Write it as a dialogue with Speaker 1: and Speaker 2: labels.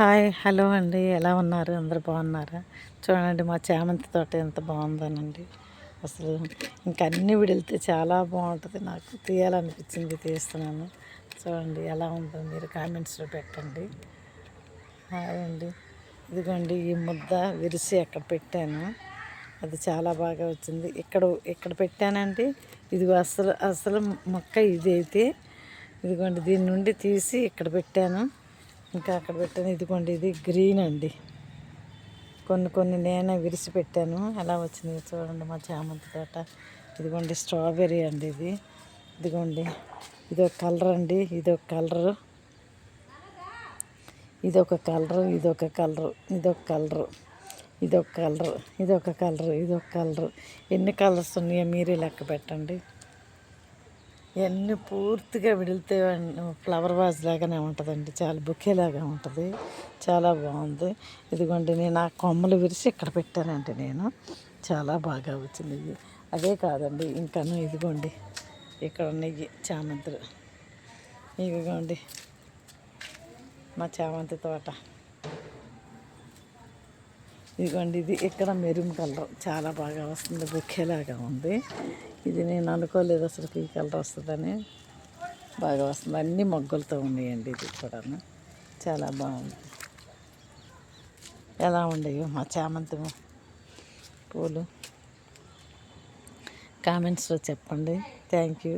Speaker 1: Hi hello అండి, ఎలా ఉన్నారు? అందరు బాగున్నారా? చూడండి మా చామంతి తోట ఎంత బాగుందోనండి. అసలు ఇంకా అన్ని విడితే చాలా బాగుంటుంది. నాకు తీయాలనిపించింది, తీస్తున్నాను. చూడండి ఎలా ఉందో మీరు కామెంట్స్లో పెట్టండి. హాయ్ అండి. ఇదిగోండి ఈ ముద్ద విరిసి ఎక్కడ పెట్టాను, అది చాలా బాగా వచ్చింది. ఇక్కడ పెట్టానండి. ఇదిగో అసలు అసలు మొక్క ఇది అయితే ఇదిగోండి దీని నుండి తీసి ఇక్కడ పెట్టాను. ఇంకా అక్కడ పెట్టాను. ఇదిగోండి ఇది గ్రీన్ అండి. కొన్ని నేనే విరిసి పెట్టాను. ఎలా వచ్చింది చూడండి మా చామంతి తోట. ఇదిగోండి స్ట్రాబెర్రీ అండి ఇది. ఇదిగోండి ఇదొక కలర్ అండి, ఇదొక కలరు, ఇదొక కలరు, ఇదొక కలరు, ఇదొక కలరు, ఇదొక కలరు, ఇదొక కలరు, ఇదొక కలరు. ఎన్ని కలర్స్ ఉన్నాయో మీరే లెక్క పెట్టండి. ఇవన్నీ పూర్తిగా విడితే ఫ్లవర్ వాజ్ లాగానే ఉంటుందండి. చాలా బుకేలాగా ఉంటుంది. చాలా బాగుంది. ఇదిగోండి నేను ఆ కొమ్మలు విరిసి ఇక్కడ పెట్టానండి. నేను చాలా బాగా వచ్చింది. ఇది అదే కాదండి, ఇంకాను ఇదిగోండి ఇక్కడ ఉన్నాయి చామంతులు. ఇదిగోండి మా చామంతి తోట. ఇదిగోండి ఇది ఇక్కడ మెరూన్ కలర్ చాలా బాగా వస్తుంది, బుకేలాగా ఉంది. ఇది నేను అనుకోలేదు అసలు ఈ కలర్ వస్తుందని. బాగా వస్తుంది, అన్ని మొగ్గలతో ఉన్నాయండి. ఇది కూడా చాలా బాగుంది. ఎలా ఉండేవి మా చామంతి పూలు కామెంట్స్లో చెప్పండి. Thank you.